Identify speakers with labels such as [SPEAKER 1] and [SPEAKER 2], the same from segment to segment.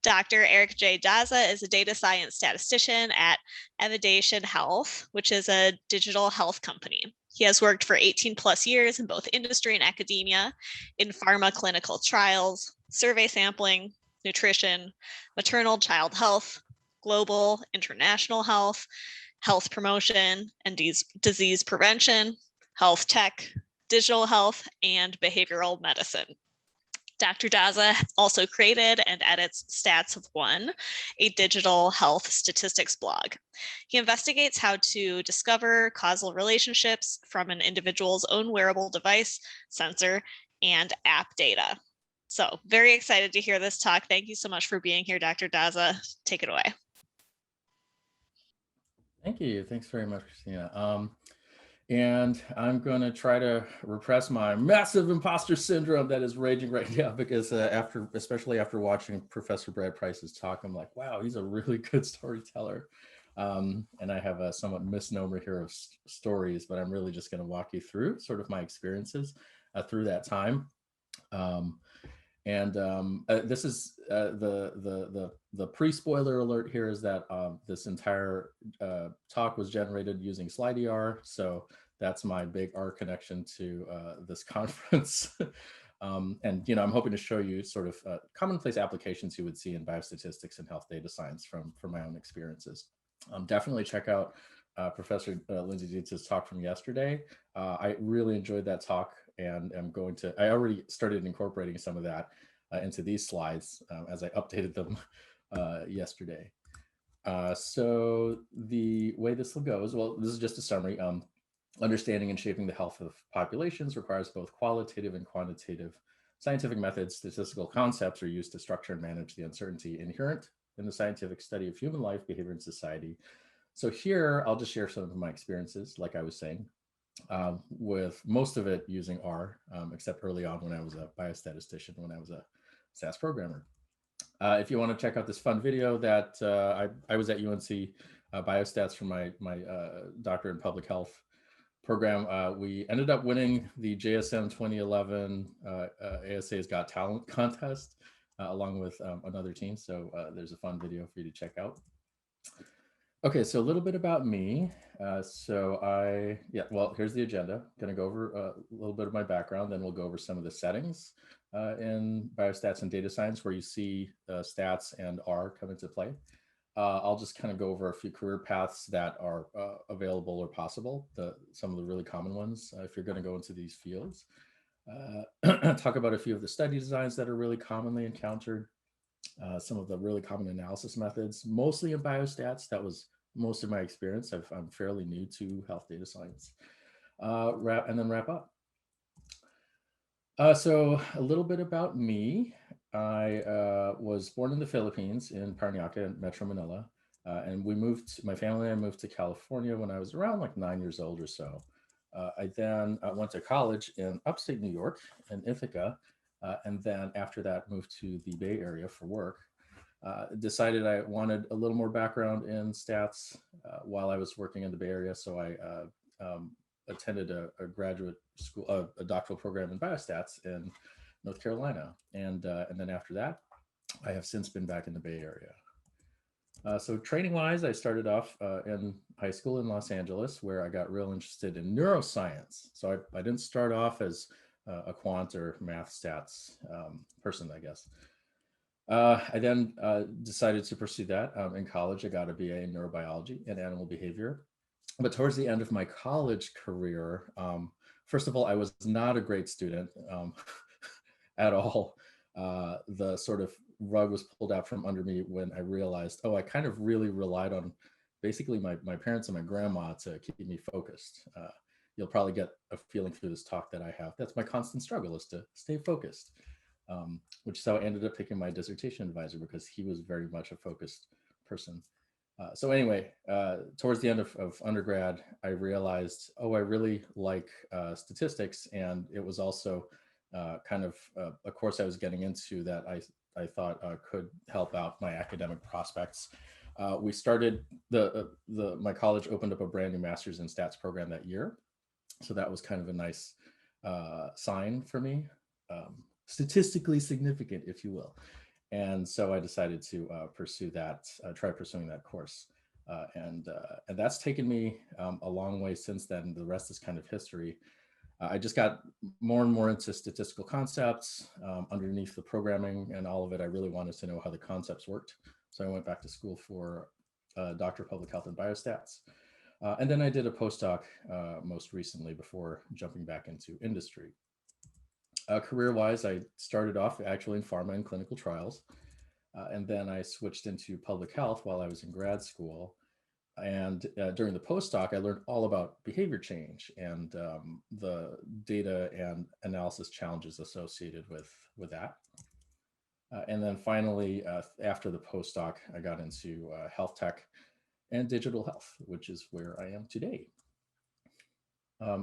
[SPEAKER 1] Dr. Eric J. Daza is a data science statistician at Evidation Health, which is a digital health company. He has worked for 18 plus years in both industry and academia in pharma clinical trials, survey sampling, nutrition, maternal child health, global, international health, health promotion and disease prevention, health tech, digital health, and behavioral medicine. Dr. Daza also created and edits Stats of One, a digital health statistics blog. He investigates how to discover causal relationships from an individual's own wearable device, sensor, and app data. So, very excited to hear this talk. Thank you so much for being here, Dr. Daza. Take it away.
[SPEAKER 2] Thank you. Thanks very much, Christina. And I'm going to try to repress my massive imposter syndrome that is raging right now because especially after watching Professor Brad Price's talk, I'm like, wow, he's a really good storyteller. And I have a somewhat misnomer here of StoRies, but I'm really just going to walk you through sort of my experiences through that time. This is the pre-spoiler alert here is that this entire talk was generated using SlideER, so that's my big R connection to this conference. And I'm hoping to show you sort of commonplace applications you would see in biostatistics and health data science from my own experiences. Definitely check out Professor Lindsay Dietz's talk from yesterday. I really enjoyed that talk, and I already started incorporating some of that into these slides as I updated them yesterday. So the way this will go is, well, this is just a summary. Understanding and shaping the health of populations requires both qualitative and quantitative scientific methods. Statistical concepts are used to structure and manage the uncertainty inherent in the scientific study of human life, behavior, and society. So here, I'll just share some of my experiences, like I was saying, with most of it using R, except early on when I was a biostatistician, when I was a SAS programmer. If you want to check out this fun video that I was at UNC Biostats for my doctorate in public health program. We ended up winning the JSM 2011 ASA's Got Talent contest along with another team. So there's a fun video for you to check out. Okay, so a little bit about me. Here's the agenda. I'm gonna go over a little bit of my background, then we'll go over some of the settings in biostats and data science where you see stats and R come into play. I'll just kind of go over a few career paths that are available or possible, some of the really common ones if you're gonna go into these fields. Talk about a few of the study designs that are really commonly encountered. Some of the really common analysis methods, mostly in biostats. That was most of my experience. I'm fairly new to health data science. Wrap up. So a little bit about me. I was born in the Philippines in Parañaque, Metro Manila. And my family and I moved to California when I was around like 9 years old or so. I then went to college in upstate New York in Ithaca. And then after that, moved to the Bay Area for work. Decided I wanted a little more background in stats while I was working in the Bay Area. So I attended a graduate school, a doctoral program in biostats in North Carolina. And then after that, I have since been back in the Bay Area. So training wise, I started off in high school in Los Angeles, where I got real interested in neuroscience. So I didn't start off as a quant or math stats person, I guess. I then decided to pursue that. In college, I got a BA in neurobiology and animal behavior. But towards the end of my college career, first of all, I was not a great student at all. The sort of rug was pulled out from under me when I realized, I kind of really relied on basically my parents and my grandma to keep me focused. You'll probably get a feeling through this talk that I have. That's my constant struggle, is to stay focused, which is how I ended up picking my dissertation advisor, because he was very much a focused person. So anyway, towards the end of undergrad, I realized, I really like statistics. And it was also kind of a course I was getting into that I thought could help out my academic prospects. We started, my college opened up a brand new master's in stats program that year. So that was kind of a nice sign for me, statistically significant, if you will. And so I decided to pursue that, try pursuing that course. And that's taken me a long way since then. The rest is kind of history. I just got more and more into statistical concepts underneath the programming and all of it. I really wanted to know how the concepts worked. So I went back to school for Doctor of Public Health and Biostats. And then I did a postdoc most recently before jumping back into industry. Career-wise, I started off actually in pharma and clinical trials. And then I switched into public health while I was in grad school. And during the postdoc, I learned all about behavior change and the data and analysis challenges associated with that. And then finally, after the postdoc, I got into health tech and digital health, which is where I am today.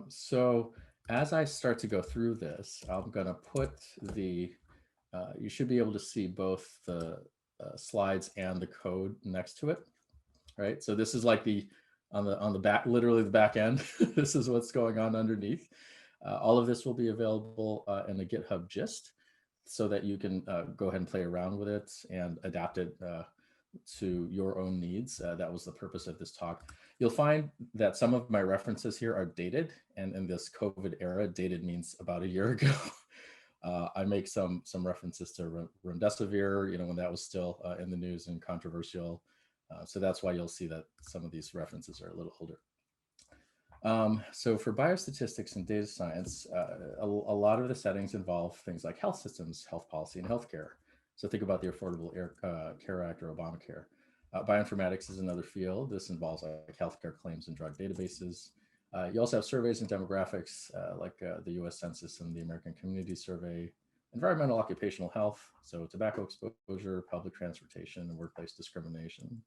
[SPEAKER 2] So as I start to go through this, I'm going to put you should be able to see both the slides and the code next to it, right? So this is like on the back, literally the back end. This is what's going on underneath. All of this will be available in the GitHub gist so that you can go ahead and play around with it and adapt it to your own needs. That was the purpose of this talk. You'll find that some of my references here are dated, and in this COVID era, dated means about a year ago. I make some references to remdesivir, when that was still in the news and controversial. So that's why you'll see that some of these references are a little older. So for biostatistics and data science, a lot of the settings involve things like health systems, health policy, and healthcare. So think about the Affordable Care Act or Obamacare. Bioinformatics is another field. This involves like healthcare claims and drug databases. You also have surveys and demographics like the US Census and the American Community Survey, environmental occupational health, so tobacco exposure, public transportation, and workplace discrimination.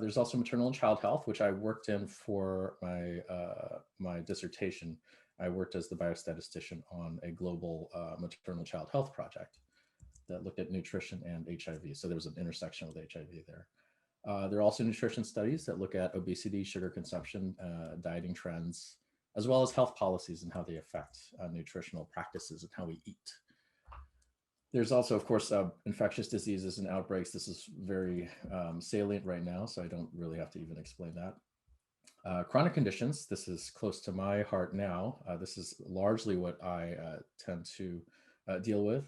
[SPEAKER 2] There's also maternal and child health, which I worked in for my dissertation. I worked as the biostatistician on a global maternal child health project that looked at nutrition and HIV. So there was an intersection with HIV there. There are also nutrition studies that look at obesity, sugar consumption, dieting trends, as well as health policies and how they affect nutritional practices and how we eat. There's also, of course, infectious diseases and outbreaks. This is very salient right now, so I don't really have to even explain that. Chronic conditions, this is close to my heart now. This is largely what I tend to deal with.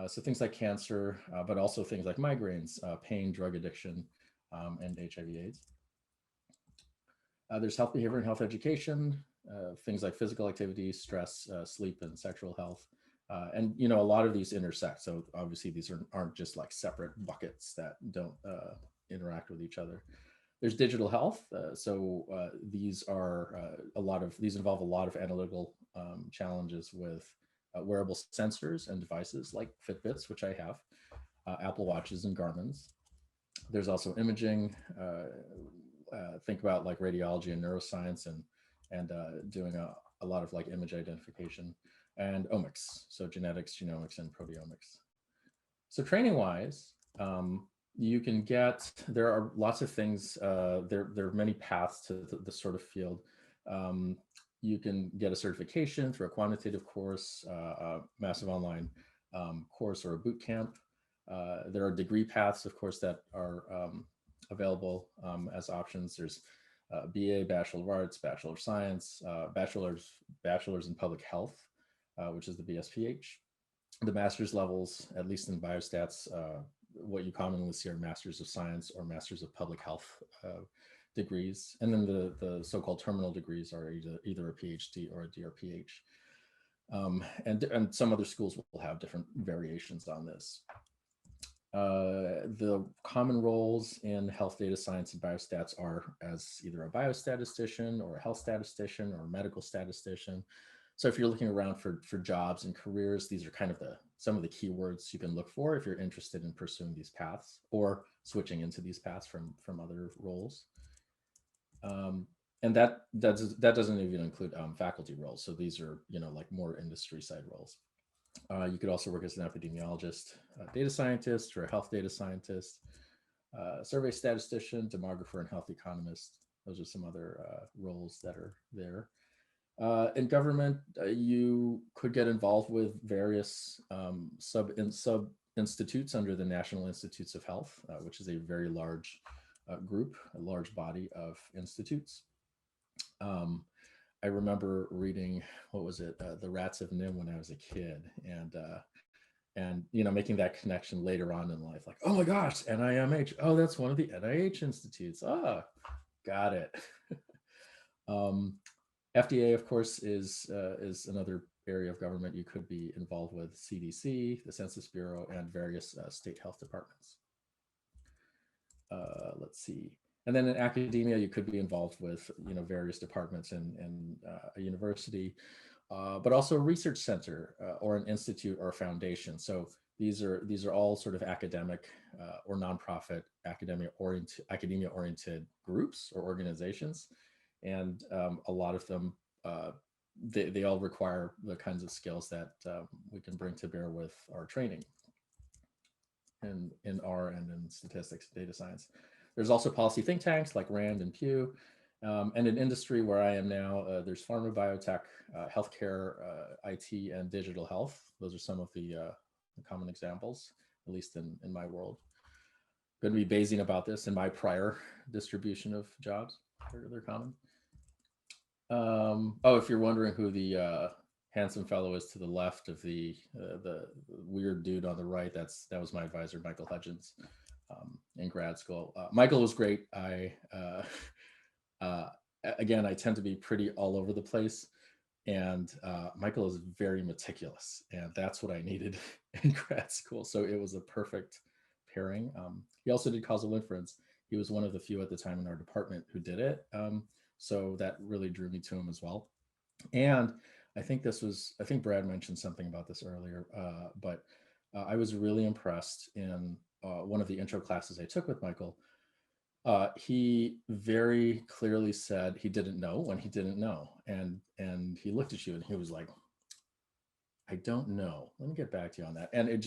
[SPEAKER 2] So things like cancer, but also things like migraines, pain, drug addiction, and HIV/AIDS. There's health behavior and health education, things like physical activity, stress, sleep, and sexual health. And a lot of these intersect. So obviously these aren't just like separate buckets that don't interact with each other. There's digital health. These involve a lot of analytical challenges with wearable sensors and devices like Fitbits, which I have, Apple Watches and Garmin's. There's also imaging. Think about like radiology and neuroscience and doing a lot of like image identification, and omics, so genetics, genomics, and proteomics. So training wise, you can there are lots of things, there are many paths to this sort of field. You can get a certification through a quantitative course, a massive online course, or a boot camp. There are degree paths, of course, that are available as options. There's BA, Bachelor of Arts, Bachelor of Science, bachelor's in Public Health, which is the BSPH. The master's levels, at least in biostats, what you commonly see are Masters of Science or Masters of Public Health degrees. And then the so-called terminal degrees are either a PhD or a DRPH. And some other schools will have different variations on this. The common roles in health data science and biostats are as either a biostatistician or a health statistician or a medical statistician. So if you're looking around for jobs and careers, these are kind of some of the keywords you can look for if you're interested in pursuing these paths or switching into these paths from other roles. And that doesn't even include faculty roles. So these are like more industry side roles. You could also work as an epidemiologist, a data scientist, or a health data scientist, survey statistician, demographer, and health economist. Those are some other roles that are there. In government, you could get involved with various sub institutes under the National Institutes of Health, which is a very large group, a large body of institutes. Um, I remember reading, what was it, The Rats of Nim when I was a kid, and making that connection later on in life, like, oh my gosh, NIMH, oh, that's one of the NIH institutes. Ah, got it. um, FDA, of course, is another area of government you could be involved with: CDC, the Census Bureau, and various state health departments. Let's see. And then in academia, you could be involved with various departments in a university, but also a research center or an institute or a foundation. So these are all sort of academic or nonprofit academia oriented groups or organizations, and a lot of them they all require the kinds of skills that we can bring to bear with our training in R and in statistics and data science. There's also policy think tanks like RAND and Pew. And in industry where I am now, there's pharma, biotech, healthcare, IT, and digital health. Those are some of the common examples, at least in my world. Going to be Bayesian about this in my prior distribution of jobs. They're common. Oh, if you're wondering who the handsome fellow is to the left of the weird dude on the right, that was my advisor, Michael Hudgens, in grad school. Michael was great. Again, I tend to be pretty all over the place, and Michael is very meticulous, and that's what I needed in grad school. So it was a perfect pairing. He also did causal inference. He was one of the few at the time in our department who did it. So that really drew me to him as well. And I think Brad mentioned something about this earlier, but I was really impressed in one of the intro classes I took with Michael. He very clearly said he didn't know when he didn't know. And he looked at you and he was like, I don't know. Let me get back to you on that. And it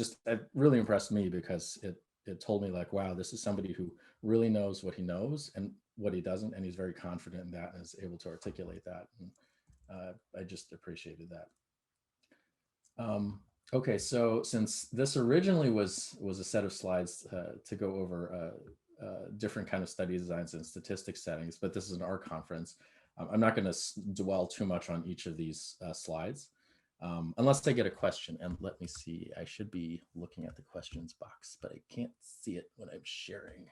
[SPEAKER 2] really impressed me, because it told me, like, wow, this is somebody who really knows what he knows and what he doesn't, and he's very confident in that and is able to articulate that. And I just appreciated that. Okay, so since this originally was a set of slides to go over different kind of study designs and statistics settings, but this is an R conference, I'm not going to dwell too much on each of these slides. Unless I get a question, and let me see, I should be looking at the questions box, but I can't see it when I'm sharing.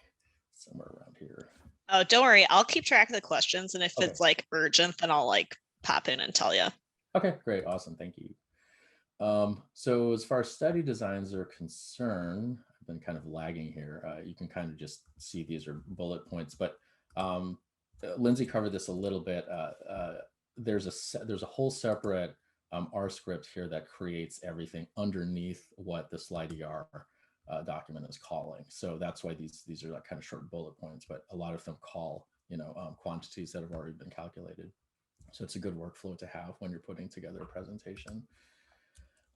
[SPEAKER 2] Somewhere around here.
[SPEAKER 1] Oh, don't worry, I'll keep track of the questions, and if it's like urgent, then I'll like pop in and tell you.
[SPEAKER 2] Okay, great, awesome, thank you. So as far as study designs are concerned, I've been kind of lagging here. You can kind of just see these are bullet points, but Lindsay covered this a little bit. There's a whole separate R script here that creates everything underneath what the SlideER document is calling. So that's why these are like kind of short bullet points, but a lot of them call quantities that have already been calculated. So it's a good workflow to have when you're putting together a presentation.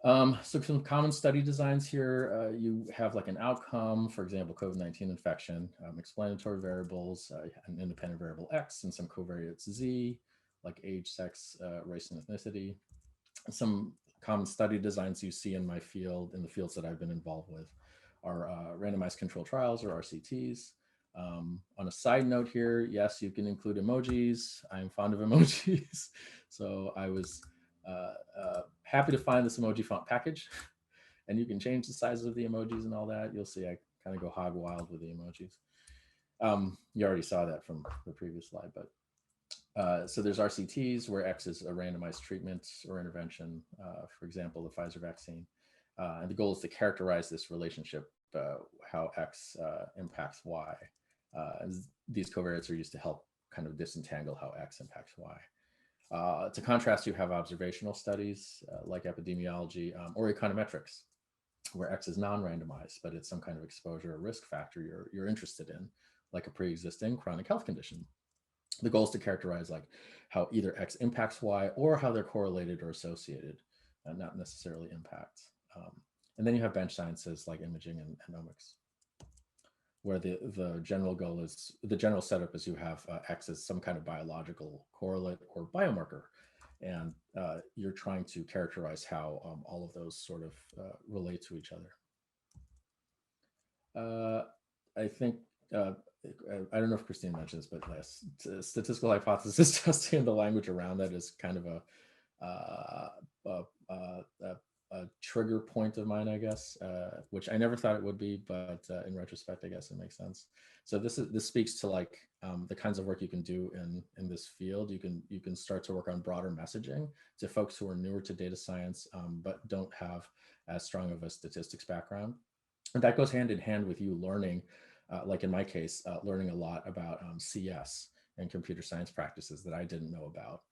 [SPEAKER 2] So some common study designs here, you have like an outcome, for example, COVID-19 infection, explanatory variables, an independent variable X, and some covariates Z, like age, sex, race, and ethnicity. Some common study designs you see in my field, in the fields that I've been involved with, are randomized controlled trials, or RCTs. On a side note here, yes, you can include emojis. I'm fond of emojis. So I was happy to find this emoji font package, and you can change the sizes of the emojis and all that. You'll see I kind of go hog wild with the emojis. You already saw that from the previous slide, but so there's RCTs, where X is a randomized treatment or intervention, for example, the Pfizer vaccine. And the goal is to characterize this relationship, how X impacts Y. These covariates are used to help kind of disentangle how X impacts Y. To contrast, you have observational studies like epidemiology or econometrics, where X is non-randomized, but it's some kind of exposure or risk factor you're interested in, like a pre-existing chronic health condition. The goal is to characterize like how either X impacts Y or how they're correlated or associated, not necessarily impact. And then you have bench sciences like imaging and omics, where the general goal is, the general setup is you have X as some kind of biological correlate or biomarker, and you're trying to characterize how all of those sort of relate to each other. Uh, I think uh, I don't know if Christine mentioned this, but yes, statistical hypothesis testing and the language around that is kind of uh, a, a trigger point of mine, I guess, which I never thought it would be, but in retrospect, I guess it makes sense. So this speaks to like the kinds of work you can do in this field. You can start to work on broader messaging to folks who are newer to data science, but don't have as strong of a statistics background. And that goes hand in hand with you learning, like in my case, learning a lot about CS and computer science practices that I didn't know about.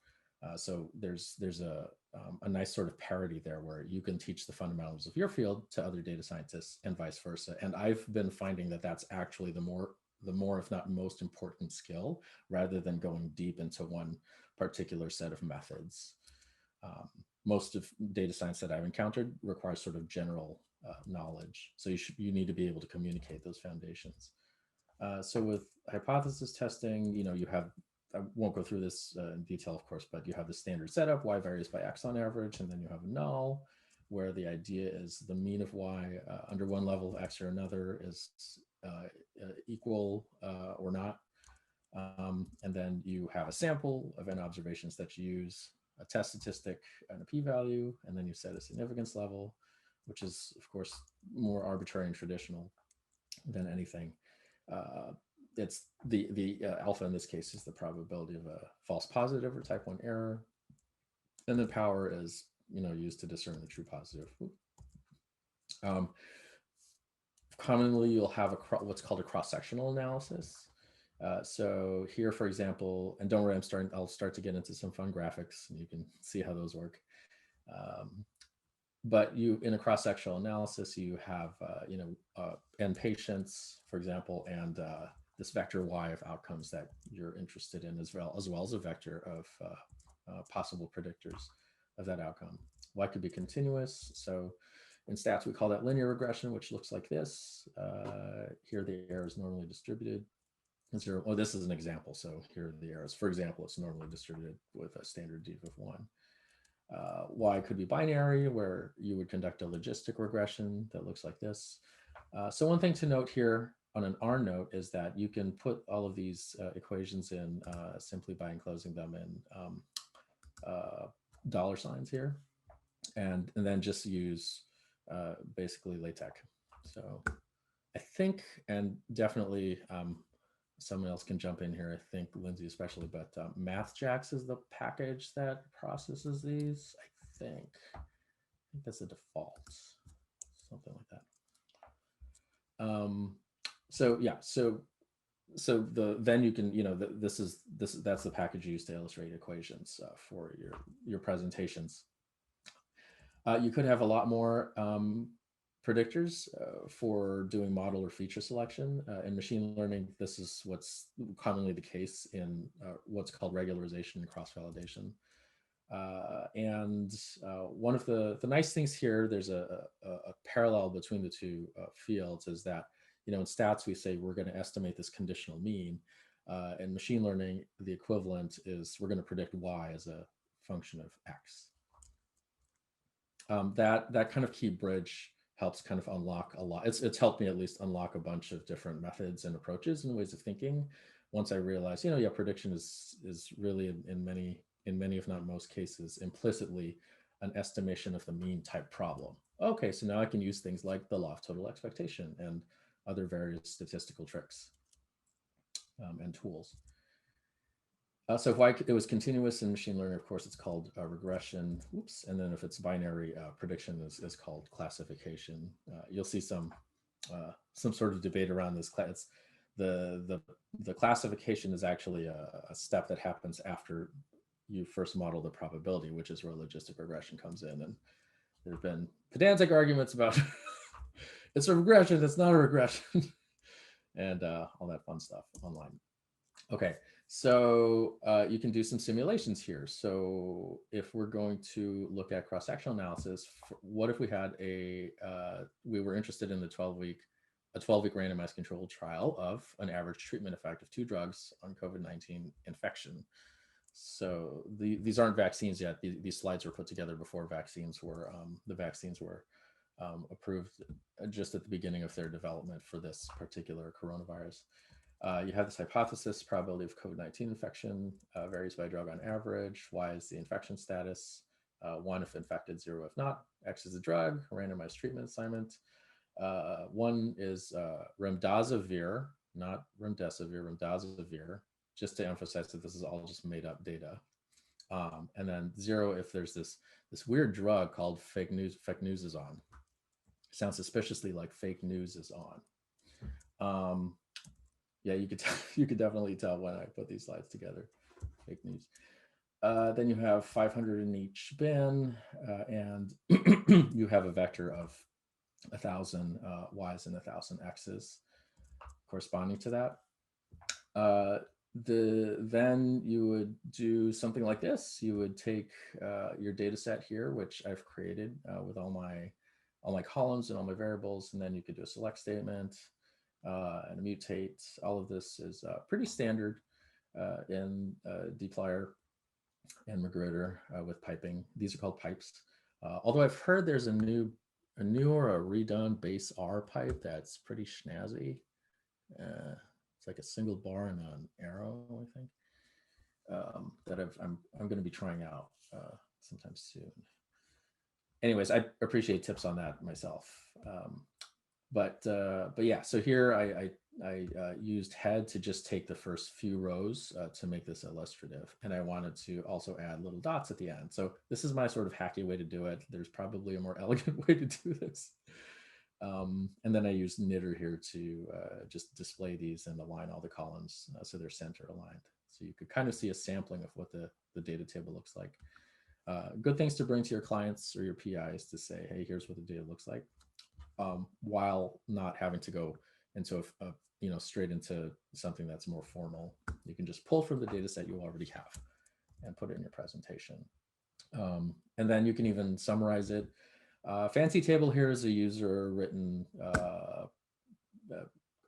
[SPEAKER 2] So there's a nice sort of parity there where you can teach the fundamentals of your field to other data scientists and vice versa. And I've been finding that that's actually the more if not most important skill, rather than going deep into one particular set of methods. Um, Most of data science that I've encountered requires sort of general knowledge. So you need to be able to communicate those foundations. So with hypothesis testing, you have, I won't go through this in detail, of course, but you have the standard setup, y varies by x on average, and then you have null, where the idea is the mean of y under one level of x or another is equal or not. And then you have a sample of n observations that you use, a test statistic and a p-value, and then you set a significance level, which is, of course, more arbitrary and traditional than anything. Uh, it's the alpha in this case is the probability of a false positive or type 1 error. And the power is used to discern the true positive. Um, Commonly, you'll have what's called a cross-sectional analysis. So here, for example, and don't worry, I'll start to get into some fun graphics, and you can see how those work. But in a cross-sectional analysis, you have n patients, for example, and this vector y of outcomes that you're interested in, as well as a vector of possible predictors of that outcome. Y could be continuous. So in stats, we call that linear regression, which looks like this. Here, the error is normally distributed. This is an example. So here are the errors. For example, it's normally distributed with a standard dev of 1. Y could be binary, where you would conduct a logistic regression that looks like this. So one thing to note here on an R note is that you can put all of these equations in simply by enclosing them in dollar signs here, and then just use basically LaTeX. So I think, and definitely someone else can jump in here, I think Lindsay especially, but MathJax is the package that processes these, I think that's the default, something like that. So yeah, so then you can, that's the package you use to illustrate equations for your presentations. You could have a lot more predictors for doing model or feature selection. In machine learning, this is what's commonly the case in what's called regularization and cross-validation. And one of the nice things here, there's a parallel between the two fields, is that, in stats, we say we're going to estimate this conditional mean. In machine learning, the equivalent is we're going to predict y as a function of x. That kind of key bridge helps kind of unlock a lot. It's helped me at least unlock a bunch of different methods and approaches and ways of thinking. Once I realized, prediction is really in many, if not most cases, implicitly an estimation of the mean type problem. Okay, so now I can use things like the law of total expectation and other various statistical tricks and tools. So if it was continuous in machine learning, of course, it's called regression. Oops. And then if it's binary, prediction is called classification. You'll see some sort of debate around this. The classification is actually a step that happens after you first model the probability, which is where logistic regression comes in. And there have been pedantic arguments about it's a regression, it's not a regression, and all that fun stuff online. Okay, so you can do some simulations here. So if we're going to look at cross-sectional analysis, what if we had we were interested in a 12-week randomized controlled trial of an average treatment effect of 2 drugs on COVID-19 infection. So these aren't vaccines yet. These slides were put together before the vaccines were approved just at the beginning of their development for this particular coronavirus. You have this hypothesis: probability of COVID-19 infection varies by drug on average. Y is the infection status. 1 if infected, 0 if not. X is the drug, randomized treatment assignment. 1 is remdesivir, not remdesivir, remdesivir, just to emphasize that this is all just made up data. And then 0 if there's this weird drug called fake news is on. Sounds suspiciously like fake news is on. Yeah, you could definitely tell when I put these slides together. Fake news. Then you have 500 in each bin, and you have a vector of 1,000 y's and 1,000 x's corresponding to that. Then you would do something like this. You would take your data set here, which I've created with all my columns and all my variables, and then you could do a select statement and a mutate. All of this is pretty standard in dplyr and Magruder with piping. These are called pipes. Although I've heard there's a new or a redone base R pipe that's pretty snazzy. It's like a single bar and an arrow, I think, that I'm going to be trying out sometime soon. Anyways, I appreciate tips on that myself. But yeah, so here I used head to just take the first few rows to make this illustrative. And I wanted to also add little dots at the end. So this is my sort of hacky way to do it. There's probably a more elegant way to do this. And then I used knitter here to just display these and align all the columns so they're center aligned. So you could kind of see a sampling of what the data table looks like. Good things to bring to your clients or your PIs to say, hey, here's what the data looks like, while not having to go into straight into something that's more formal. You can just pull from the data set you already have and put it in your presentation. And then you can even summarize it. Fancy table here is a user written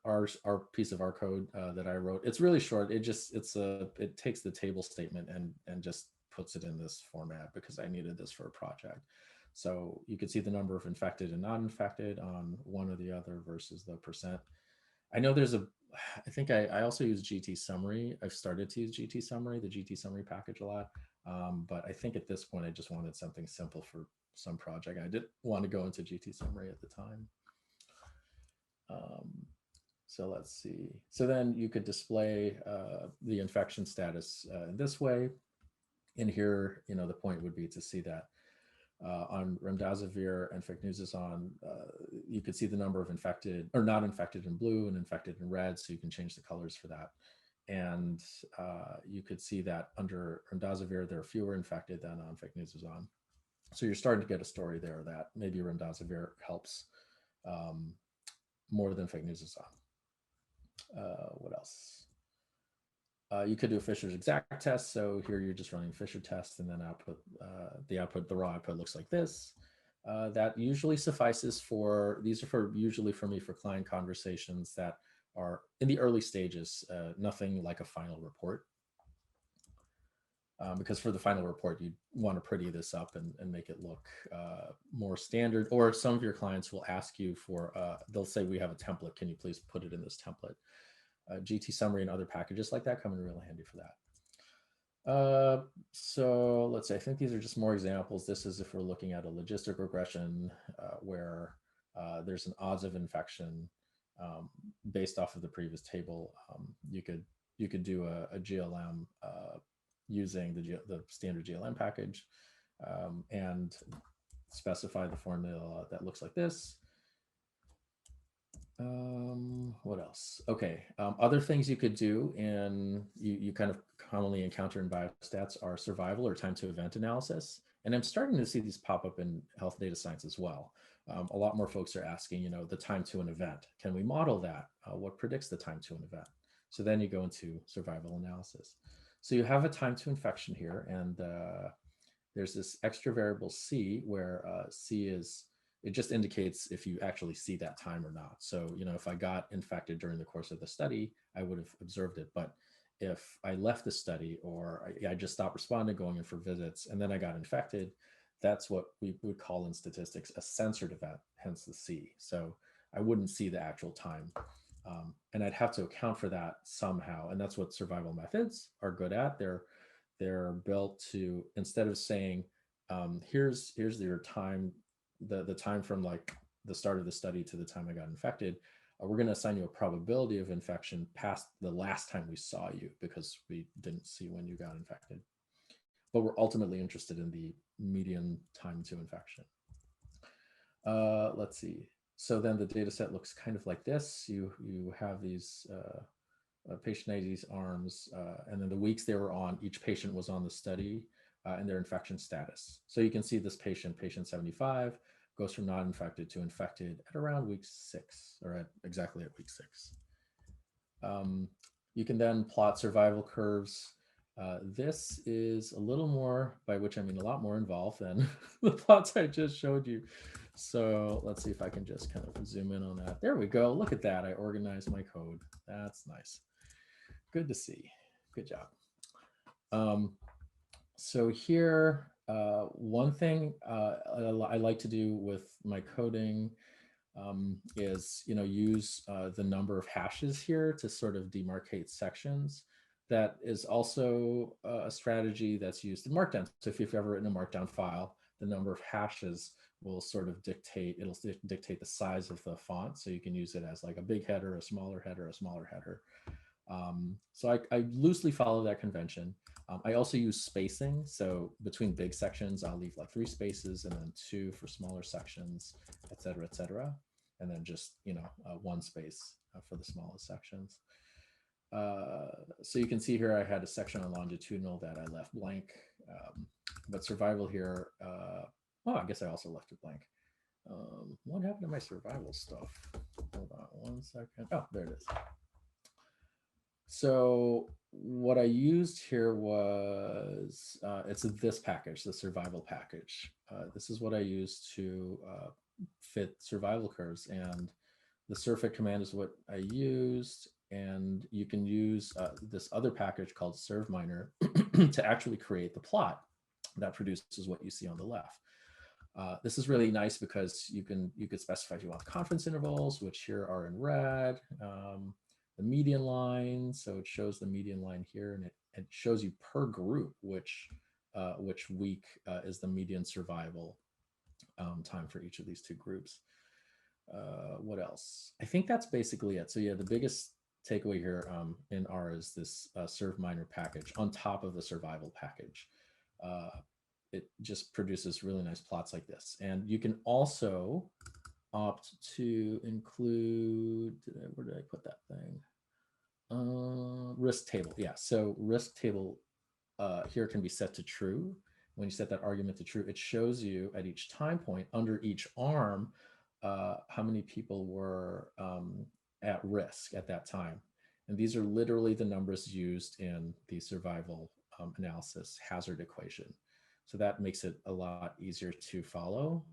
[SPEAKER 2] our piece of our code that I wrote. It's really short. It takes the table statement and just puts it in this format because I needed this for a project. So you could see the number of infected and not infected on one or the other versus the percent. I know I think I also use GT summary. I've started to use GT summary, the GT summary package a lot. But I think at this point, I just wanted something simple for some project. I didn't want to go into GT summary at the time. So let's see. So then you could display the infection status in this way. And here, the point would be to see that on remdesivir and fake news is on, you could see the number of infected or not infected in blue and infected in red. So you can change the colors for that. And you could see that under remdesivir, there are fewer infected than on fake news is on. So you're starting to get a story there that maybe remdesivir helps more than fake news is on. What else? You could do a Fisher's exact test. So here you're just running Fisher test and then the raw output looks like this. That usually suffices these are usually for me for client conversations that are in the early stages, nothing like a final report. Because for the final report, you want to pretty this up and make it look more standard. Or some of your clients will ask you they'll say, we have a template. Can you please put it in this template? GT summary and other packages like that come in really handy for that. So let's say, I think these are just more examples. This is if we're looking at a logistic regression where there's an odds of infection based off of the previous table. You could do a GLM using the standard GLM package and specify the formula that looks like this. What else? Okay. Other things you could do and you kind of commonly encounter in biostats are survival or time to event analysis. And I'm starting to see these pop up in health data science as well. A lot more folks are asking, the time to an event. Can we model that? What predicts the time to an event? So then you go into survival analysis. So you have a time to infection here, and there's this extra variable C where it just indicates if you actually see that time or not. So, if I got infected during the course of the study, I would have observed it. But if I left the study or I just stopped responding, going in for visits, and then I got infected, that's what we would call in statistics a censored event, hence the C. So I wouldn't see the actual time. And I'd have to account for that somehow. And that's what survival methods are good at. They're built to, instead of saying, here's your time, the time from like the start of the study to the time I got infected, we're going to assign you a probability of infection past the last time we saw you because we didn't see when you got infected. But we're ultimately interested in the median time to infection. Let's see. So then the data set looks kind of like this. You have these patient IDs, arms, and then the weeks they were on, each patient was on the study and their infection status. So you can see this patient, patient 75, goes from not infected to infected at around week 6, or at exactly at week 6. You can then plot survival curves. This is a little more, by which I mean a lot more involved than the plots I just showed you. So let's see if I can just kind of zoom in on that. There we go. Look at that. I organized my code. That's nice. Good to see. Good job. So here, one thing I like to do with my coding is, use the number of hashes here to sort of demarcate sections. That is also a strategy that's used in Markdown. So if you've ever written a Markdown file, the number of hashes will sort of dictate the size of the font. So you can use it as like a big header, a smaller header, a smaller header. So I loosely follow that convention. I also use spacing. So between big sections, I'll leave like 3 spaces and then 2 for smaller sections, et cetera, et cetera. And then just, 1 space for the smallest sections. So you can see here, I had a section on longitudinal that I left blank, but survival here, I guess I also left it blank. What happened to my survival stuff? Hold on 1 second. Oh, there it is. So what I used here was, it's this package, the survival package. This is what I used to fit survival curves, and the surfit command is what I used. And you can use this other package called survminer to actually create the plot that produces what you see on the left. This is really nice because you could specify if you want confidence intervals, which here are in red. The median line, so it shows the median line here, and it shows you per group which week is the median survival time for each of these 2 groups. What else? I think that's basically it. So yeah, the biggest takeaway here in R is this survminer package on top of the survival package. It just produces really nice plots like this. And you can also opt to include, where did I put that thing? Risk table. Yeah, so risk table here can be set to true. When you set that argument to true, it shows you at each time point under each arm how many people were at risk at that time. And these are literally the numbers used in the survival analysis hazard equation. So that makes it a lot easier to follow,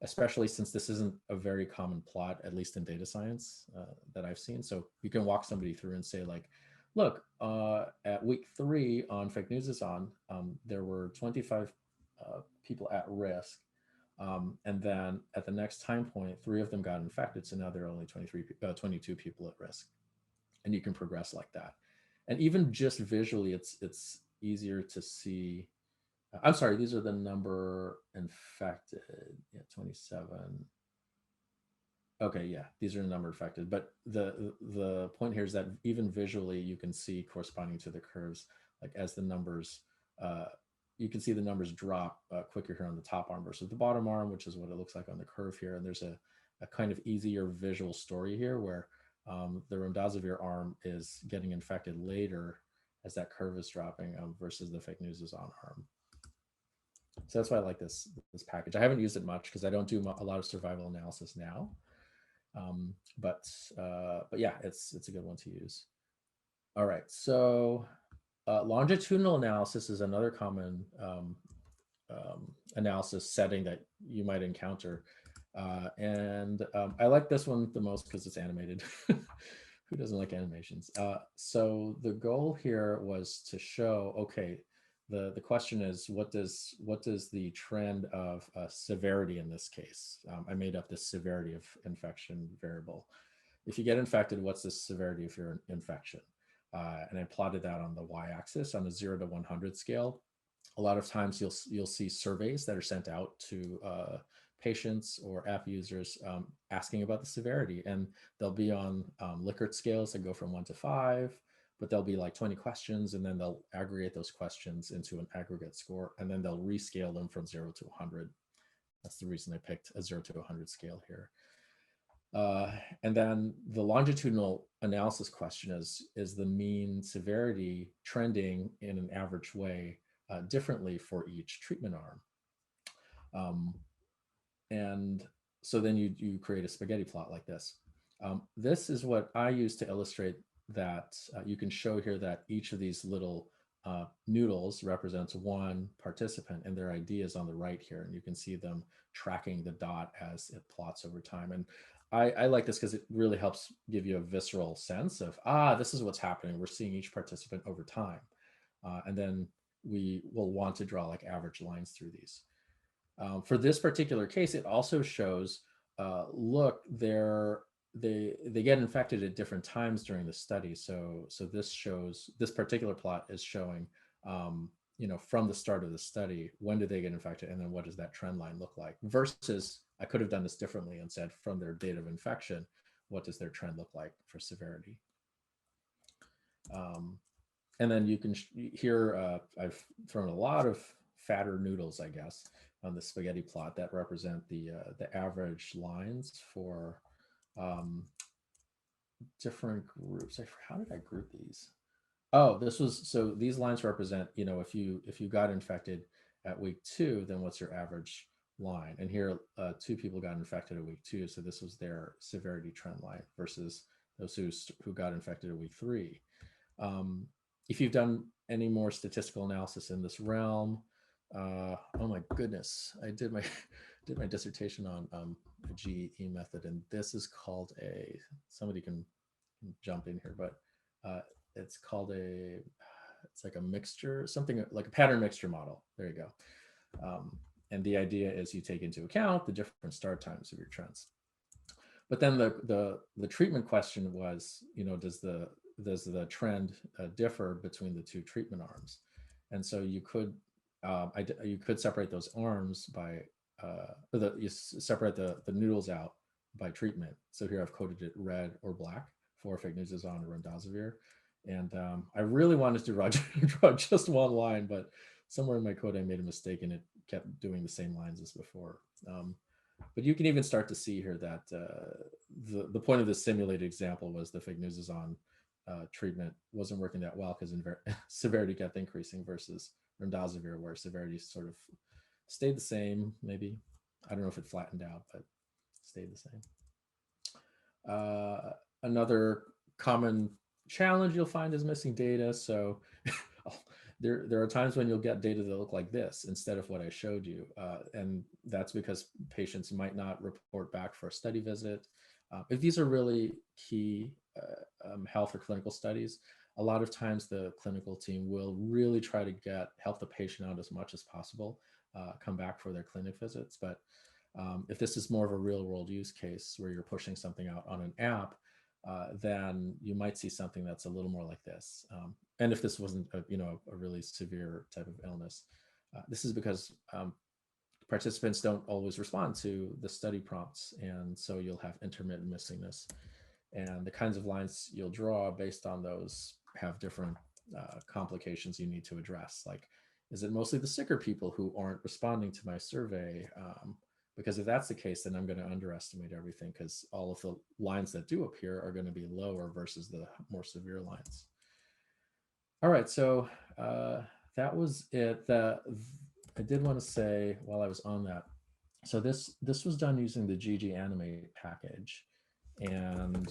[SPEAKER 2] especially since this isn't a very common plot, at least in data science that I've seen. So you can walk somebody through and say like, look, at week 3 on Fake News is On, there were 25 people at risk. And then at the next time point, 3 of them got infected. So now there are only 22 people at risk. And you can progress like that. And even just visually, it's easier to see. I'm sorry, these are the number infected. Yeah, 27. Okay, yeah, these are the number infected. But the point here is that even visually, you can see corresponding to the curves, like as the numbers, you can see the numbers drop quicker here on the top arm versus the bottom arm, which is what it looks like on the curve here. And there's a kind of easier visual story here where the remdesivir arm is getting infected later as that curve is dropping versus the Fake News is On arm. So that's why I like this package. I haven't used it much because I don't do a lot of survival analysis now. But yeah, it's a good one to use. All right, so longitudinal analysis is another common analysis setting that you might encounter. And I like this one the most because it's animated. Who doesn't like animations? So the goal here was to show, okay, the question is, what does the trend of severity in this case? I made up this severity of infection variable. If you get infected, what's the severity of your infection? And I plotted that on the y-axis on a 0 to 100 scale. A lot of times you'll see surveys that are sent out to patients or app users asking about the severity, and they'll be on Likert scales that go from 1 to 5, but there'll be like 20 questions, and then they'll aggregate those questions into an aggregate score, and then they'll rescale them from 0 to 100. That's the reason I picked a 0 to 100 scale here. And then the longitudinal analysis question is the mean severity trending in an average way differently for each treatment arm. And so then you create a spaghetti plot like this. This is what I use to illustrate that you can show here that each of these little noodles represents one participant, and their ID is on the right here, and you can see them tracking the dot as it plots over time. And I like this because it really helps give you a visceral sense of, this is what's happening. We're seeing each participant over time. And then we will want to draw like average lines through these. For this particular case, it also shows, look, they get infected at different times during the study. So this shows, this particular plot is showing, from the start of the study, when do they get infected, and then what does that trend line look like? Versus, I could have done this differently and said, from their date of infection, what does their trend look like for severity? And then you can here, I've thrown a lot of fatter noodles, I guess, on the spaghetti plot that represent the average lines for different groups. How did I group these? Oh, so these lines represent, if you got infected at week 2, then what's your average line? And here, 2 people got infected at week 2, so this was their severity trend line versus those who got infected at week 3. If you've done any more statistical analysis in this realm, oh my goodness, I did my dissertation on a GE method, and this is called somebody can jump in here, but it's called it's like a mixture, something like a pattern mixture model. There you go. And the idea is you take into account the different start times of your trends. But then the treatment question was, does the trend differ between the 2 treatment arms? And so you could separate those arms by you separate the noodles out by treatment. So here I've coded it red or black for fignuzazon or remdesivir. And I really wanted to draw just one line, but somewhere in my code I made a mistake and it kept doing the same lines as before. But you can even start to see here that the point of this simulated example was the fignuzazon treatment wasn't working that well because severity kept increasing versus remdesivir, where severity sort of stayed the same. Maybe, I don't know if it flattened out, but stayed the same. Another common challenge you'll find is missing data. So there are times when you'll get data that look like this instead of what I showed you. And that's because patients might not report back for a study visit. If these are really key health or clinical studies, a lot of times the clinical team will really try to help the patient out as much as possible, come back for their clinic visits. But if this is more of a real world use case where you're pushing something out on an app, then you might see something that's a little more like this. And if this wasn't a really severe type of illness, this is because participants don't always respond to the study prompts, and so you'll have intermittent missingness. And the kinds of lines you'll draw based on those have different complications you need to address. Like, is it mostly the sicker people who aren't responding to my survey? Because if that's the case, then I'm going to underestimate everything because all of the lines that do appear are going to be lower versus the more severe lines. All right, so that was it. I did want to say while I was on that, so this was done using the GG Animate package, and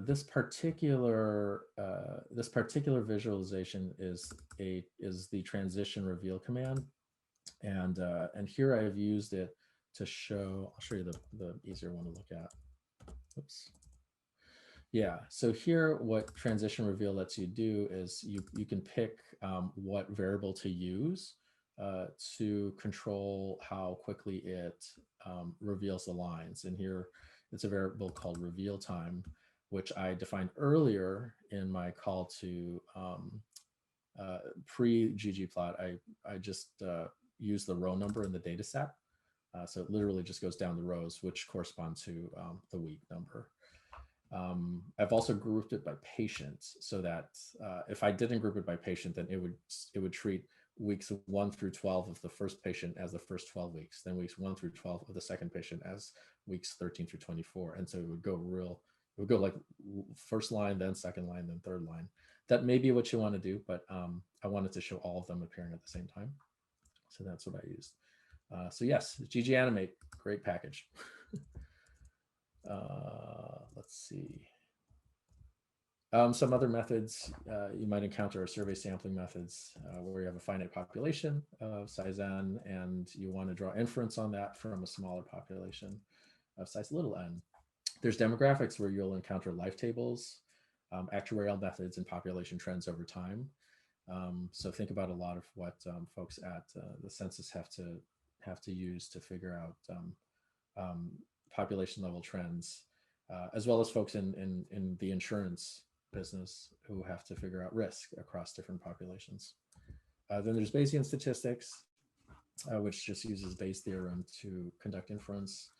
[SPEAKER 2] this particular visualization is the transition reveal command, and here I've used it to show. I'll show you the easier one to look at. Oops. Yeah. So here, what transition reveal lets you do is you can pick what variable to use to control how quickly it reveals the lines. And here, it's a variable called reveal time, which I defined earlier in my call to pre-ggplot. I just use the row number in the data set. So it literally just goes down the rows, which correspond to the week number. I've also grouped it by patient so that if I didn't group it by patient, then it would treat weeks 1 through 12 of the first patient as the first 12 weeks, then weeks 1 through 12 of the second patient as weeks 13 through 24. And so it would go like first line, then second line, then third line. That may be what you want to do, but I wanted to show all of them appearing at the same time. So that's what I used. So yes, GG Animate, great package. Let's see. Some other methods you might encounter are survey sampling methods where you have a finite population of size n and you want to draw inference on that from a smaller population of size little n. There's demographics where you'll encounter life tables, actuarial methods, and population trends over time. So think about a lot of what folks at the census have to use to figure out population level trends, as well as folks in the insurance business who have to figure out risk across different populations. Then there's Bayesian statistics, which just uses Bayes' theorem to conduct inference.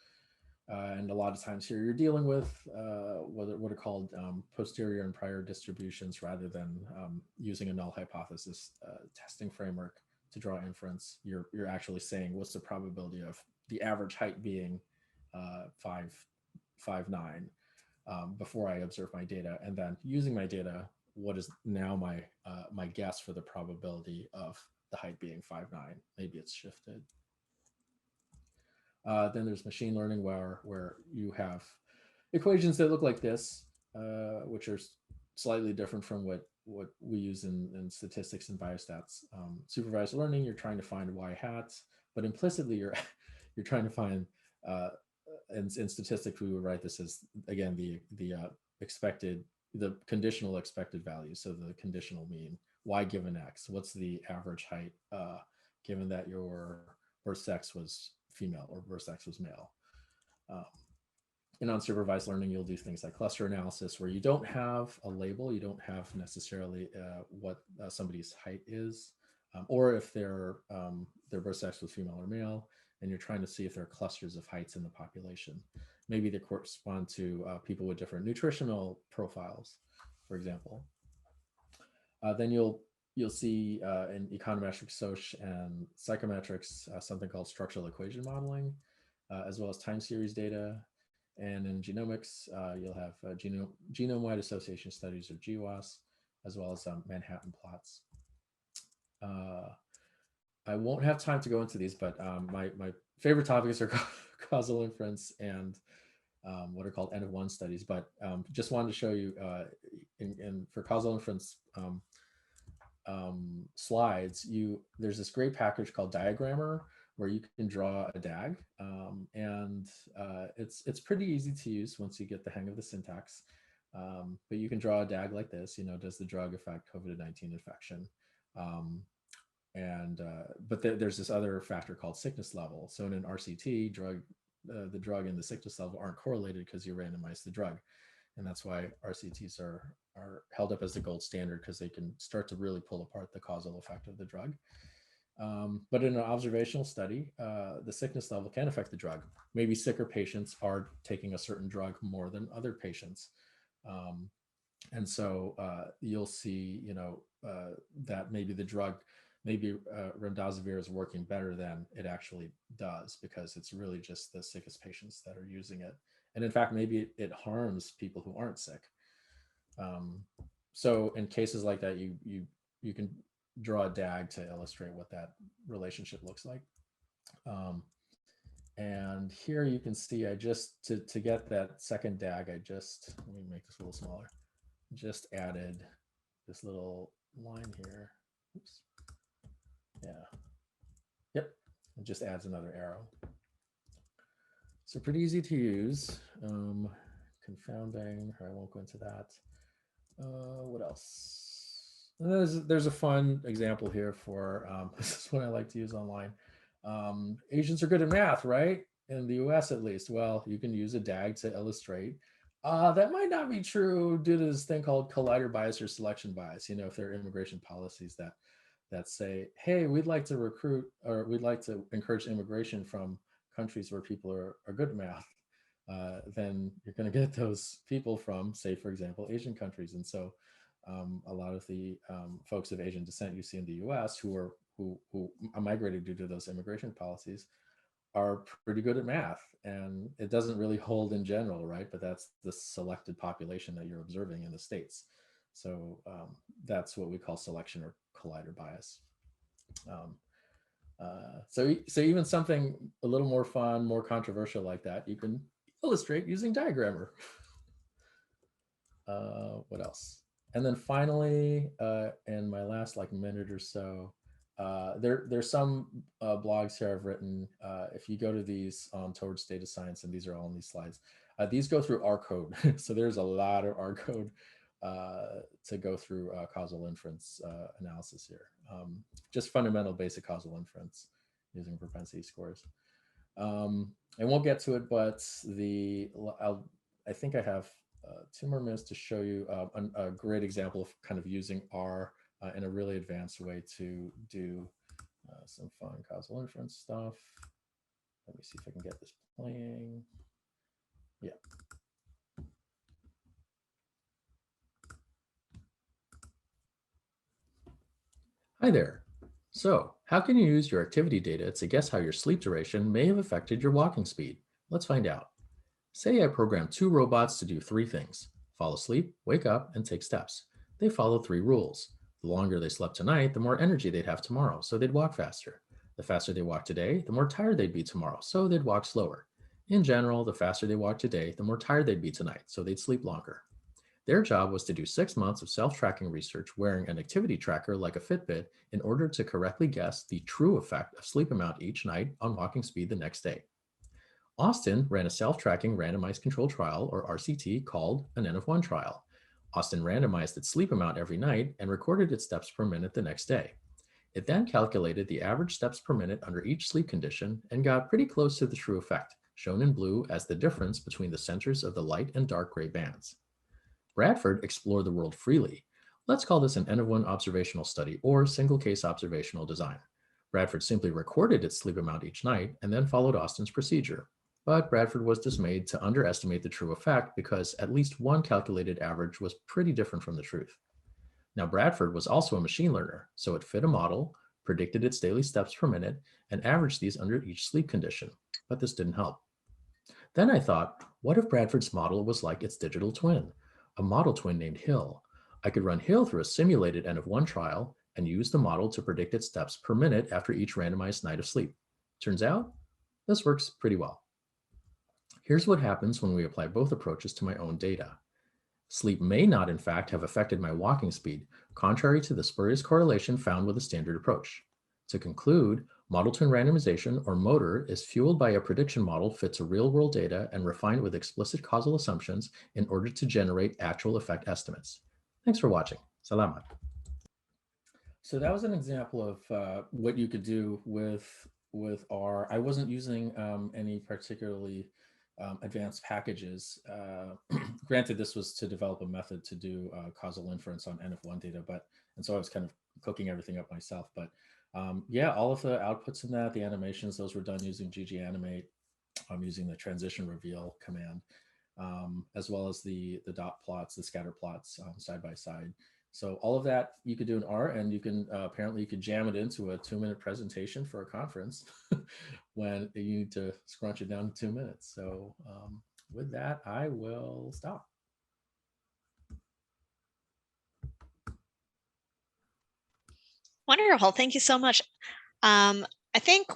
[SPEAKER 2] And a lot of times here you're dealing with what are called posterior and prior distributions rather than using a null hypothesis testing framework to draw inference. You're actually saying what's the probability of the average height being 5'9" before I observe my data, and then using my data, what is now my guess for the probability of the height being 5'9"? Maybe it's shifted. Then there's machine learning where you have equations that look like this, which are slightly different from what we use in statistics and biostats. Supervised learning, you're trying to find y hats, but implicitly you're trying to find in statistics we would write this as, again, the conditional expected value. So the conditional mean, y given x, what's the average height given that your birth sex was female or birth sex was male. In unsupervised learning, you'll do things like cluster analysis where you don't have a label, you don't have necessarily what somebody's height is, or if their birth sex was female or male, and you're trying to see if there are clusters of heights in the population. Maybe they correspond to people with different nutritional profiles, for example. Then you'll see in econometrics, soc, and psychometrics something called structural equation modeling, as well as time series data. And in genomics, you'll have genome-wide association studies, or GWAS, as well as Manhattan plots. I won't have time to go into these, but my favorite topics are causal inference and what are called N of 1 studies. But just wanted to show you for causal inference slides, there's this great package called Diagrammer where you can draw a DAG, and it's pretty easy to use once you get the hang of the syntax. But you can draw a DAG like this. Does the drug affect COVID-19 infection? But there's this other factor called sickness level. So in an RCT, the drug and the sickness level aren't correlated because you randomize the drug. And that's why RCTs are held up as the gold standard, because they can start to really pull apart the causal effect of the drug. But in an observational study, the sickness level can affect the drug. Maybe sicker patients are taking a certain drug more than other patients. And so you'll see, that maybe the drug, remdesivir is working better than it actually does, because it's really just the sickest patients that are using it. And in fact, maybe it harms people who aren't sick. So in cases like that, you can draw a DAG to illustrate what that relationship looks like. And here you can see, I just, to get that second DAG, let me make this a little smaller, just added this little line here. Oops. Yeah. Yep. It just adds another arrow. So pretty easy to use. confounding. I won't go into that. What else? There's a fun example here for this is what I like to use online. Asians are good at math, right? In the US at least. Well, you can use a DAG to illustrate. That might not be true due to this thing called collider bias or selection bias. You know, if there are immigration policies that say, hey, we'd like to recruit or we'd like to encourage immigration from countries where people are good at math, then you're going to get those people from, say, for example, Asian countries. And so a lot of the folks of Asian descent you see in the US who are migrated due to those immigration policies are pretty good at math. And it doesn't really hold in general, right? But that's the selected population that you're observing in the States. So that's what we call selection or collider bias. So even something a little more fun, more controversial like that, you can illustrate using diagrammer. What else? And then finally, in my last like minute or so, there's some blogs here I've written. If you go to these towards data science, and these are all in these slides, these go through R code. So there's a lot of R code to go through causal inference analysis here. Just fundamental basic causal inference using propensity scores. I won't get to it, but I think I have 2 more minutes to show you a great example of kind of using R in a really advanced way to do some fun causal inference stuff. Let me see if I can get this playing. Yeah. Hi there. So, how can you use your activity data to guess how your sleep duration may have affected your walking speed? Let's find out. Say I program 2 robots to do 3 things: fall asleep, wake up, and take steps. They follow 3 rules. The longer they slept tonight, the more energy they'd have tomorrow, so they'd walk faster. The faster they walk today, the more tired they'd be tomorrow, so they'd walk slower. In general, the faster they walk today, the more tired they'd be tonight, so they'd sleep longer. Their job was to do 6 months of self-tracking research wearing an activity tracker like a Fitbit in order to correctly guess the true effect of sleep amount each night on walking speed the next day. Austin ran a self-tracking randomized control trial, or RCT, called an N of 1 trial. Austin randomized its sleep amount every night and recorded its steps per minute the next day. It then calculated the average steps per minute under each sleep condition and got pretty close to the true effect, shown in blue as the difference between the centers of the light and dark gray bands. Bradford explored the world freely. Let's call this an N of 1 observational study or single case observational design. Bradford simply recorded its sleep amount each night and then followed Austin's procedure. But Bradford was dismayed to underestimate the true effect because at least one calculated average was pretty different from the truth. Now, Bradford was also a machine learner, so it fit a model, predicted its daily steps per minute, and averaged these under each sleep condition. But this didn't help. Then I thought, what if Bradford's model was like its digital twin, a model twin named Hill? I could run Hill through a simulated N of 1 trial and use the model to predict its steps per minute after each randomized night of sleep. Turns out, this works pretty well. Here's what happens when we apply both approaches to my own data. Sleep may not, in fact, have affected my walking speed, contrary to the spurious correlation found with a standard approach. To conclude, model twin randomization, or MOTOR, is fueled by a prediction model fit to real-world data and refined with explicit causal assumptions in order to generate actual effect estimates. Thanks for watching. Salamat. So that was an example of what you could do with R. I wasn't using any particularly advanced packages. Granted, this was to develop a method to do causal inference on N of 1 data, and so I was kind of cooking everything up myself. But yeah, all of the outputs in that, the animations, those were done using ggAnimate. I'm using the transition reveal command, as well as the dot plots, the scatter plots side by side. So all of that you could do in R, and you can apparently you could jam it into a 2-minute presentation for a conference when you need to scrunch it down to 2 minutes. So with that, I will stop.
[SPEAKER 1] Wonderful. Thank you so much. I think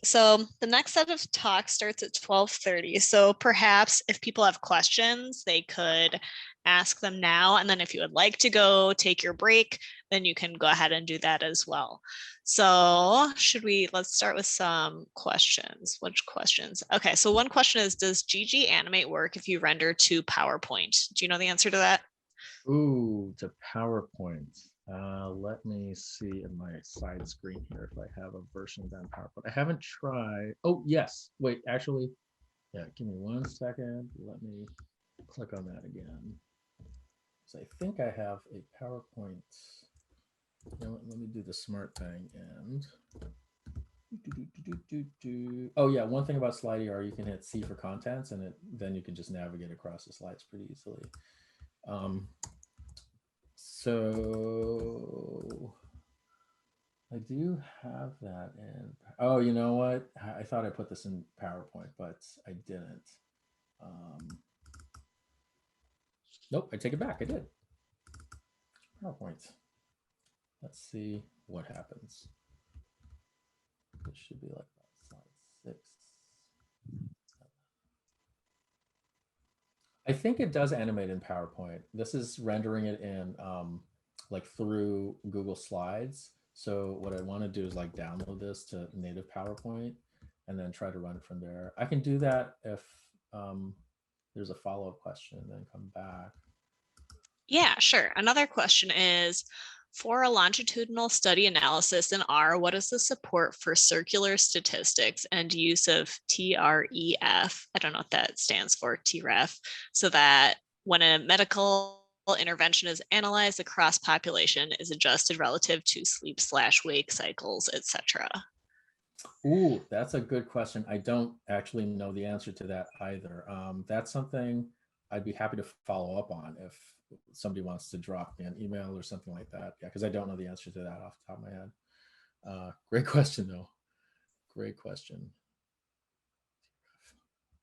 [SPEAKER 1] so the next set of talks starts at 12:30. So perhaps if people have questions, they could ask them now. And then if you would like to go take your break, then you can go ahead and do that as well. So let's start with some questions. Which questions? Okay, so one question is, does GG Animate work if you render to PowerPoint? Do you know the answer to that?
[SPEAKER 2] Ooh, to PowerPoint. Let me see in my side screen here if I have a version of that in PowerPoint. I haven't tried. Oh, yes. Wait, actually, yeah, give me 1 second. Let me click on that again. So I think I have a PowerPoint. Let me do the smart thing and oh yeah, one thing about SlideR, you can hit C for contents and then you can just navigate across the slides pretty easily. So I do have that in. Oh, you know what? I thought I put this in PowerPoint, but I didn't. Nope, I take it back. I did. PowerPoint. Let's see what happens. It should be like slide 6. I think it does animate in PowerPoint. This is rendering it in like through Google Slides. So what I want to do is like download this to native PowerPoint and then try to run it from there. I can do that if there's a follow-up question and then come back.
[SPEAKER 1] Yeah, sure. Another question is, for a longitudinal study analysis in R, what is the support for circular statistics and use of TREF? I don't know what that stands for, TREF, so that when a medical intervention is analyzed across population is adjusted relative to sleep/wake cycles, etc.
[SPEAKER 2] Ooh, that's a good question. I don't actually know the answer to that either. That's something I'd be happy to follow up on if somebody wants to drop me an email or something like that. Yeah, because I don't know the answer to that off the top of my head. Great question, though. Great question.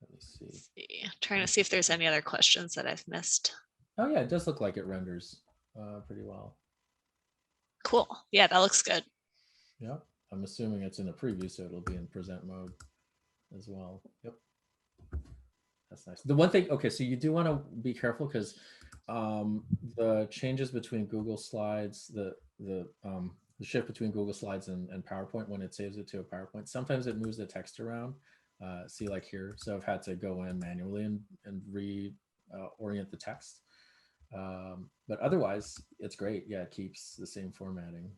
[SPEAKER 2] Let me see.
[SPEAKER 1] Trying to see if there's any other questions that I've missed.
[SPEAKER 2] Oh, yeah, it does look like it renders pretty well.
[SPEAKER 1] Cool. Yeah, that looks good.
[SPEAKER 2] Yep. I'm assuming it's in a preview, so it'll be in present mode as well. Yep. That's nice. The one thing, okay, so you do want to be careful because the changes between Google Slides, the shift between Google Slides and PowerPoint when it saves it to a PowerPoint, sometimes it moves the text around. See, like here, so I've had to go in manually and reorient the text. But otherwise, it's great. Yeah, it keeps the same formatting.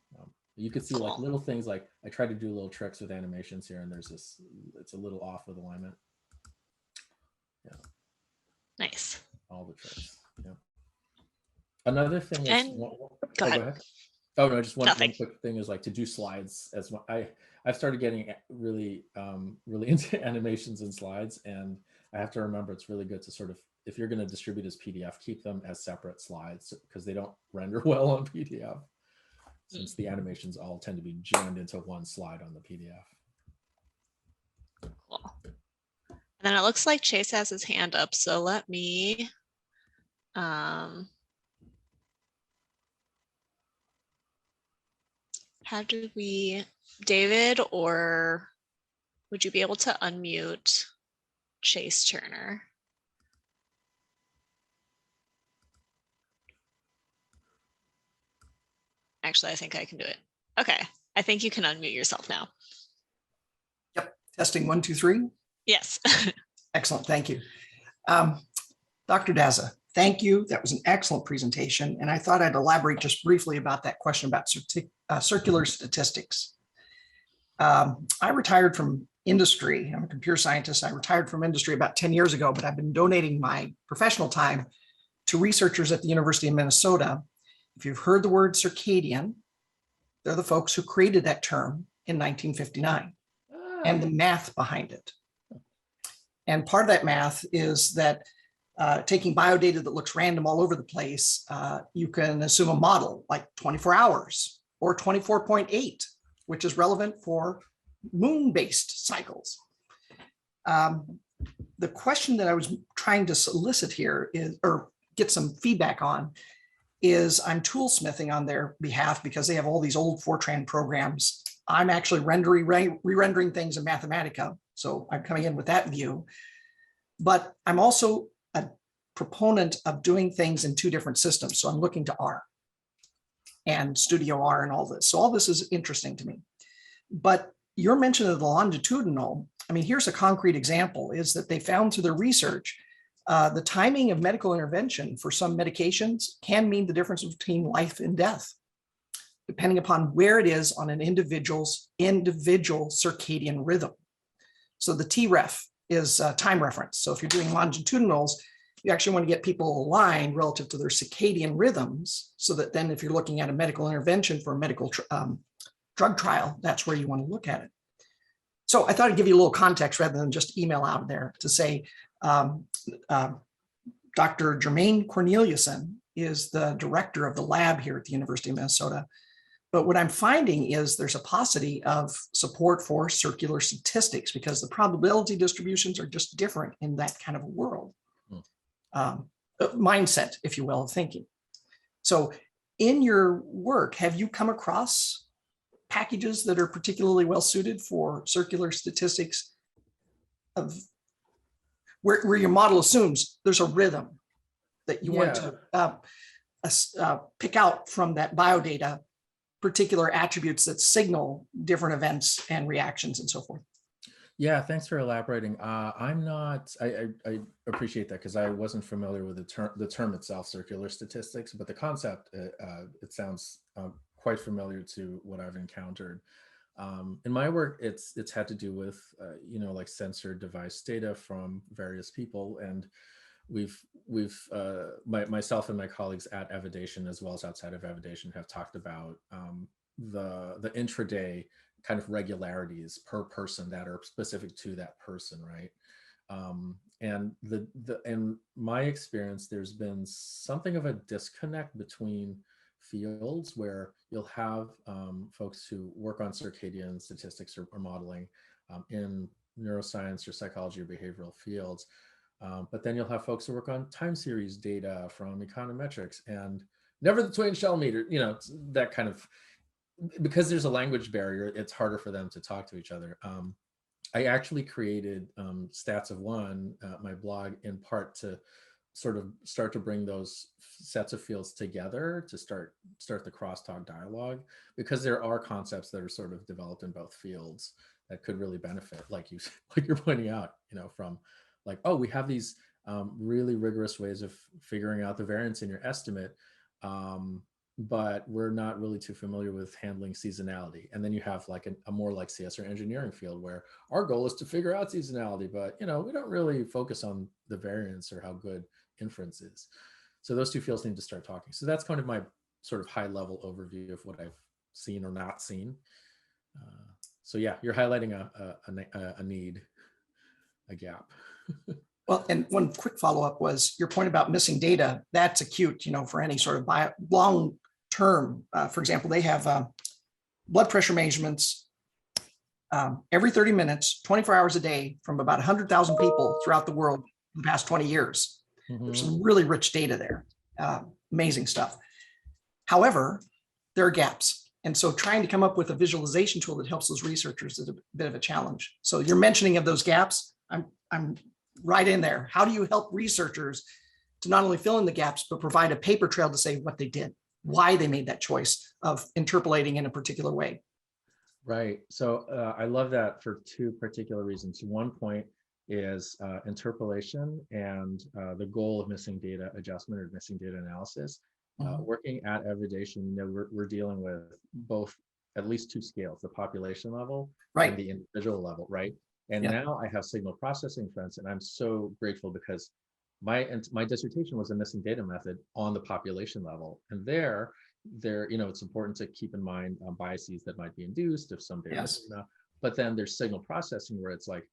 [SPEAKER 2] You could see cool. Like little things like I try to do little tricks with animations here, and there's this, it's a little off with alignment. Yeah.
[SPEAKER 1] Nice.
[SPEAKER 2] All the tricks. Yeah. Another thing is,
[SPEAKER 1] go ahead.
[SPEAKER 2] Oh no, just one quick thing is like to do slides as well. I've started getting really really into animations and slides, and I have to remember it's really good to sort of, if you're going to distribute as PDF, keep them as separate slides because they don't render well on PDF, since the animations all tend to be jammed into one slide on the PDF.
[SPEAKER 1] Cool. And then it looks like Chase has his hand up, so let me how do we, David, or would you be able to unmute Chase Turner? Actually, I think I can do it. Okay, I think you can unmute yourself now.
[SPEAKER 3] Yep, testing 1, 2, 3.
[SPEAKER 1] Yes.
[SPEAKER 3] Excellent, thank you. Dr. Daza, thank you. That was an excellent presentation. And I thought I'd elaborate just briefly about that question about circular statistics. I retired from industry. I'm a computer scientist. I retired from industry about 10 years ago, but I've been donating my professional time to researchers at the University of Minnesota. If you've heard the word circadian, they're the folks who created that term in 1959 and the math behind it. And part of that math is that taking biodata that looks random all over the place, you can assume a model like 24 hours or 24.8, which is relevant for moon-based cycles. The question that I was trying to solicit here is, or get some feedback on, is I'm toolsmithing on their behalf because they have all these old Fortran programs I'm actually re-rendering things in Mathematica. So I'm coming in with that view. But I'm also a proponent of doing things in two different systems. So I'm looking to R and Studio R and all this. So all this is interesting to me. But your mention of the longitudinal, I mean, here's a concrete example, is that they found through their research, the timing of medical intervention for some medications can mean the difference between life and death, depending upon where it is on an individual's individual circadian rhythm. So the TREF is time reference. So if you're doing longitudinals, you actually want to get people aligned relative to their circadian rhythms, so that then if you're looking at a medical intervention for a medical drug trial, that's where you want to look at it. So I thought I'd give you a little context rather than just email out there to say, Dr. Jermaine Corneliuson is the director of the lab here at the University of Minnesota. But what I'm finding is there's a paucity of support for circular statistics because the probability distributions are just different in that kind of a world. Mindset, if you will, of thinking. So in your work, have you come across packages that are particularly well suited for circular statistics of where your model assumes there's a rhythm that you want to pick out from that biodata, particular attributes that signal different events and reactions and so forth?
[SPEAKER 2] Yeah, thanks for elaborating. I'm not, I appreciate that because I wasn't familiar with the term itself, circular statistics, but the concept, it sounds quite familiar to what I've encountered. In my work, it's had to do with, like sensor device data from various people. And myself and my colleagues at Evidation, as well as outside of Evidation, have talked about the intraday kind of regularities per person that are specific to that person, right? And in my experience, there's been something of a disconnect between fields where you'll have folks who work on circadian statistics or modeling in neuroscience or psychology or behavioral fields. But then you'll have folks who work on time series data from econometrics and never the twain shall meet, or, that kind of, because there's a language barrier, it's harder for them to talk to each other. I actually created Stats of One, my blog, in part to sort of start to bring those sets of fields together to start the crosstalk dialogue, because there are concepts that are sort of developed in both fields that could really benefit, like you're pointing out, from like, oh, we have these really rigorous ways of figuring out the variance in your estimate, but we're not really too familiar with handling seasonality. And then you have like a more like CS or engineering field where our goal is to figure out seasonality, but we don't really focus on the variance or how good inference is. So those two fields need to start talking. So that's kind of my sort of high level overview of what I've seen or not seen. So yeah, you're highlighting a need, a gap.
[SPEAKER 3] Well, and one quick follow-up was your point about missing data. That's acute, for any sort of long term. For example, they have blood pressure measurements every 30 minutes, 24 hours a day from about 100,000 people throughout the world in the past 20 years. Mm-hmm. There's some really rich data there. Amazing stuff. However, there are gaps. And so trying to come up with a visualization tool that helps those researchers is a bit of a challenge. So your mentioning of those gaps, I'm right in there. How do you help researchers to not only fill in the gaps, but provide a paper trail to say what they did, why they made that choice of interpolating in a particular way?
[SPEAKER 2] Right. So I love that for two particular reasons. One point is interpolation and the goal of missing data adjustment or missing data analysis. Working at Evidation, we're dealing with both, at least two scales, the population level and the individual level, right? And now I have signal processing friends, and I'm so grateful because my dissertation was a missing data method on the population level. And there, it's important to keep in mind biases that might be induced if some data is enough. But then there's signal processing where it's like,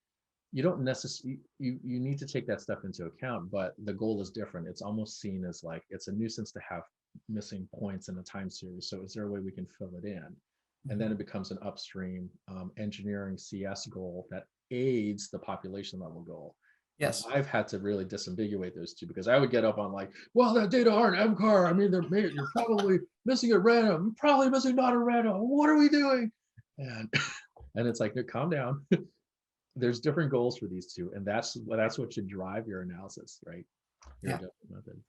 [SPEAKER 2] you don't necessarily, you need to take that stuff into account, but the goal is different. It's almost seen as like, it's a nuisance to have missing points in a time series. So is there a way we can fill it in? And then it becomes an upstream engineering CS goal that aids the population level goal.
[SPEAKER 3] Yes.
[SPEAKER 2] I've had to really disambiguate those two because I would get up on like, well, that data aren't MCAR. I mean, you're probably missing a random, probably missing not a random. What are we doing? And it's like, no, calm down. There's different goals for these two, and that's what should drive your analysis, right? Your method.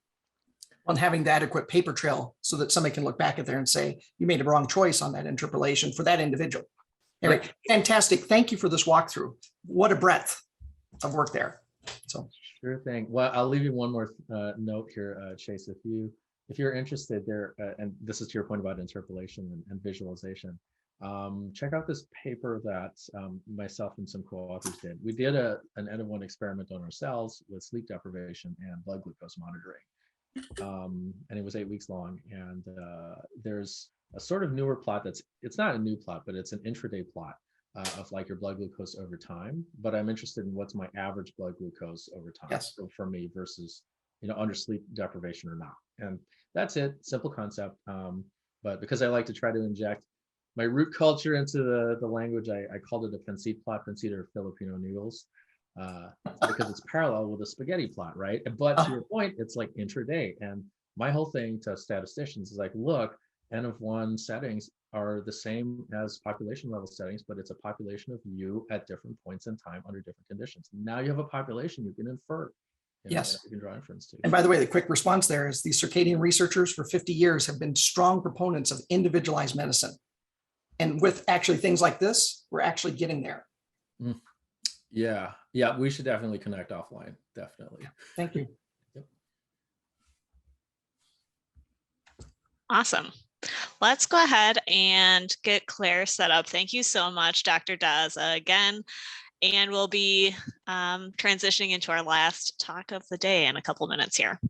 [SPEAKER 3] On having the adequate paper trail so that somebody can look back at there and say, you made a wrong choice on that interpolation for that individual. Anyway, fantastic. Thank you for this walkthrough. What a breadth of work there. So
[SPEAKER 2] sure thing. Well, I'll leave you one more note here, Chase. If you're interested there, and this is to your point about interpolation and visualization, check out this paper that myself and some co-authors did. We did an N-of-1 experiment on ourselves with sleep deprivation and blood glucose monitoring. And it was 8 weeks long. And there's a sort of newer plot it's not a new plot, but it's an intraday plot of like your blood glucose over time. But I'm interested in what's my average blood glucose over time.
[SPEAKER 3] Yes.
[SPEAKER 2] So for me versus, under sleep deprivation or not. And that's it, simple concept. But because I like to try to inject my root culture into the language, I called it a Penside plot. Penside are Filipino noodles. Because it's parallel with a spaghetti plot, right? But to your point, it's like intraday. And my whole thing to statisticians is like, look, N-of-1 settings are the same as population level settings, but it's a population of you at different points in time under different conditions. Now you have a population you can infer.
[SPEAKER 3] Yes.
[SPEAKER 2] You can draw inference to.
[SPEAKER 3] And by the way, the quick response there is these circadian researchers for 50 years have been strong proponents of individualized medicine. And with actually things like this, we're actually getting there.
[SPEAKER 2] Yeah, we should definitely connect offline. Definitely.
[SPEAKER 3] Thank you.
[SPEAKER 2] Yep.
[SPEAKER 1] Awesome. Let's go ahead and get Claire set up. Thank you so much, Dr. Daza, again. And we'll be transitioning into our last talk of the day in a couple minutes here.